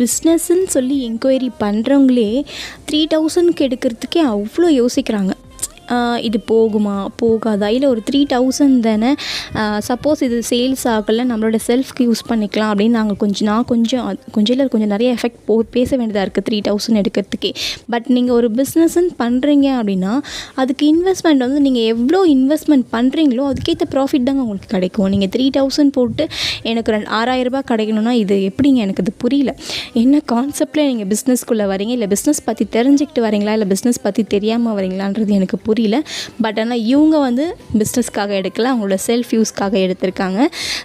பிஸ்னஸ்ன்னு சொல்லி என்கொயரி பண்ணுறவங்களே 3000க்கு எடுக்கிறதுக்கே அவ்வளோ யோசிக்கிறாங்க. இது போகுமா போகாதா, இல்லை ஒரு 3000 தானே, சப்போஸ் இது சேல்ஸ் ஆகலை நம்மளோட செல்ஃப்க்கு யூஸ் பண்ணிக்கலாம் அப்படின்னு நான் கொஞ்சம் நிறைய எஃபெக்ட் பேச வேண்டியதாக இருக்குது 3000 எடுக்கிறதுக்கே. பட் நீங்கள் ஒரு பிஸ்னஸ்ன்னு பண்ணுறீங்க அப்படின்னா அதுக்கு இன்வெஸ்ட்மெண்ட் வந்து நீங்கள் எவ்வளோ இன்வெஸ்ட்மெண்ட் பண்ணுறீங்களோ அதுக்கேற்ற ப்ராஃபிட் தாங்க உங்களுக்கு கிடைக்கும். நீங்கள் 3000 போட்டு எனக்கு 6000 ரூபாய் கிடைக்கணும்னா இது எப்படிங்க, எனக்கு அது புரியல. என்ன கான்செப்டில் நீங்கள் பிஸ்னஸ்க்குள்ளே வரீங்க, இல்லை பிஸ்னஸ் பற்றி தெரிஞ்சுக்கிட்டு வரீங்களா, இல்லை பிஸ்னஸ் பற்றி தெரியாமல் வரீங்களான்றது எனக்கு புரியல. பட் ஆனால் இவங்க வந்து பிஸ்னஸ்க்காக எடுக்கல, அவங்களோட செல்ஃப் யூஸ்க்காக எடுத்திருக்காங்க.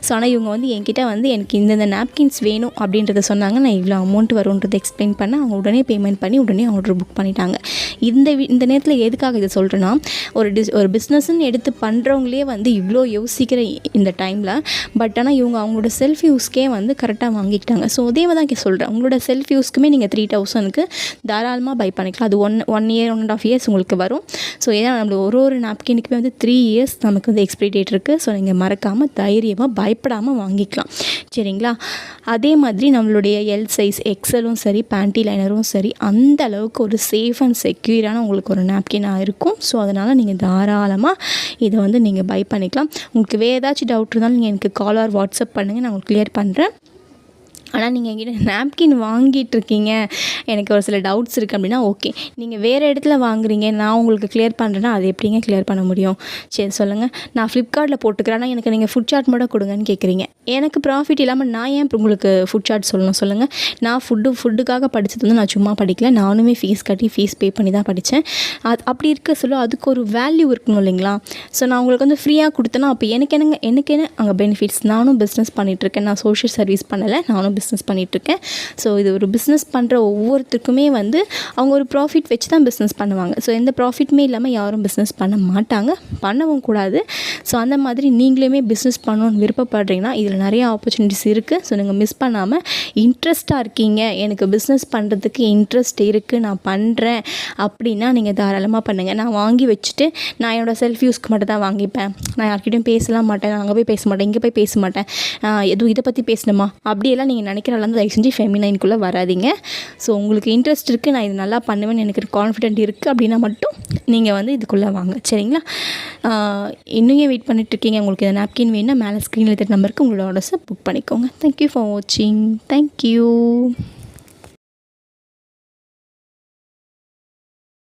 ஸோ ஆனால் இவங்க வந்து என்கிட்ட வந்து எனக்கு இந்த நாப்கின்ஸ் வேணும் அப்படின்றத சொன்னாங்க. நான் இவ்வளோ அமௌண்ட் வரும்ன்றதை எக்ஸ்பிளைன் பண்ணேன். அவங்க உடனே பேமெண்ட் பண்ணி உடனே ஆர்டர் புக் பண்ணிட்டாங்க. இந்த நேரத்தில் எதுக்காக இதை சொல்கிறேன்னா, ஒரு பிஸ்னஸ்ன்னு எடுத்து பண்ணுறவங்களே வந்து இவ்வளோ யோசிக்கிற இந்த டைமில், பட் ஆனால் இவங்க அவங்களோட செல்ஃப் யூஸ்க்கே வந்து கரெக்டாக வாங்கிக்கிட்டாங்க. ஸோ அதே தான் சொல்கிறேன், உங்களோட செல்ஃப் யூஸ்க்குமே நீங்கள் 3000க்கு தாராளமாக பை பண்ணிக்கலாம். அது 1 இயர் 1.5 இயர்ஸ் உங்களுக்கு வரும். ஸோ ஏன்னா நம்மளுக்கு ஒரு நாப்கினுக்குமே வந்து 3 இயர்ஸ் நமக்கு வந்து எக்ஸ்பிரி டேட் இருக்குது. ஸோ நீங்கள் மறக்காமல் தைரியமாக பயப்படாமல் வாங்கிக்கலாம், சரிங்களா? அதே மாதிரி நம்மளுடைய எல் சைஸ் எக்ஸலும் சரி பேண்டி லைனரும் சரி அந்த அளவுக்கு ஒரு சேஃப் அண்ட் செக்யூரான உங்களுக்கு ஒரு நாப்கினாக இருக்கும். ஸோ அதனால் நீங்கள் தாராளமாக இதை வந்து நீங்கள் பை பண்ணிக்கலாம். உங்களுக்கு வேறு ஏதாச்சும் டவுட் இருந்தாலும் நீங்கள் எனக்கு கால் ஆர் வாட்ஸ்அப் பண்ணுங்கள், நான் உங்களுக்கு கிளியர் பண்ணுறேன். ஆனால் நீங்கள் என்கிட்ட நாப்கின் வாங்கிட்டுருக்கீங்க, எனக்கு ஒரு சில டவுட்ஸ் இருக்குது அப்படின்னா ஓகே. நீங்கள் வேறு இடத்துல வாங்குறீங்க, நான் உங்களுக்கு கிளியர் பண்ணுறேன்னா அது எப்படிங்க கிளியர் பண்ண முடியும்? சரி சொல்லுங்கள். நான் ஃப்ளிப்கார்ட்டில் போட்டுக்கிறேன், ஆனால் எனக்கு நீங்கள் ஃபுட் சார்ட் மட்டும் கொடுங்கன்னு கேட்குறீங்க. எனக்கு ப்ராஃபிட் இல்லாமல் நான் ஏன் உங்களுக்கு ஃபுட் சார்ட் சொல்லணும் சொல்லுங்கள்? நான் ஃபுட்டுக்காக படித்தது வந்து நான் சும்மா படிக்கல, நானுமே ஃபீஸ் கட்டி ஃபீஸ் பே பண்ணி தான் படித்தேன். அப்படி இருக்க சொல்ல அதுக்கு ஒரு வேல்யூ இருக்கணும் இல்லைங்களா? ஸோ நான் உங்களுக்கு வந்து ஃப்ரீயாக கொடுத்தேன்னா அப்போ எனக்கு என்ன அங்கே பெனிஃபிட்ஸ்? நானும் பிஸ்னஸ் பண்ணிகிட்ருக்கேன், நான் சோஷியல் சர்வீஸ் பண்ணலை, நானும் பிஸ்னஸ் பண்ணிகிட்ருக்கேன். ஸோ இது ஒரு பிஸ்னஸ் பண்ணுற ஒவ்வொருத்தருக்குமே வந்து அவங்க ஒரு ப்ராஃபிட் வச்சு தான் பிஸ்னஸ் பண்ணுவாங்க. ஸோ எந்த ப்ராஃபிட்டுமே இல்லாமல் யாரும் பிஸ்னஸ் பண்ண மாட்டாங்க, பண்ணவும் கூடாது. ஸோ அந்த மாதிரி நீங்களுமே பிஸ்னஸ் பண்ணணும்னு விருப்பப்படுறீங்கன்னா இதில் நிறைய ஆப்பர்ச்சுனிட்டிஸ் இருக்குது. ஸோ நீங்கள் மிஸ் பண்ணாமல், இன்ட்ரெஸ்ட்டாக இருக்கீங்க, எனக்கு பிஸ்னஸ் பண்ணுறதுக்கு இன்ட்ரெஸ்ட் இருக்குது, நான் பண்ணுறேன் அப்படின்னா நீங்கள் தாராளமாக பண்ணுங்கள். நான் வாங்கி வச்சுட்டு நான் என்னோடய செல்ஃப் யூஸ்க்கு மட்டும் தான் வாங்கிப்பேன், நான் யார்கிட்டையும் பேசலாம் மாட்டேன், நான் அங்கே போய் பேச மாட்டேன், இங்கே போய் பேச மாட்டேன், எதுவும் இதை பற்றி பேசணுமா அப்படியெல்லாம் நீங்கள் நினைக்கிறாலும் தயவு செஞ்சு ஃபெமினைனுக்குள்ளே வராதிங்க. ஸோ உங்களுக்கு இன்ட்ரெஸ்ட் இருக்குது, நான் இது நல்லா பண்ணுவேன்னு எனக்கு கான்ஃபிடென்ட் இருக்குது அப்படின்னா மட்டும் நீங்கள் வந்து இதுக்குள்ளே வாங்க, சரிங்களா? இன்னும் ஏன் வெயிட் பண்ணிட்டுருக்கீங்க? உங்களுக்கு இந்த நாப்கின் வேணும்னா மேலே ஸ்க்ரீனில் இருக்கிற நம்பருக்கு உங்களோட ஆர்டர்ஸை புக் பண்ணிக்கோங்க. தேங்க்யூ ஃபார் வாட்சிங். தேங்க்யூ.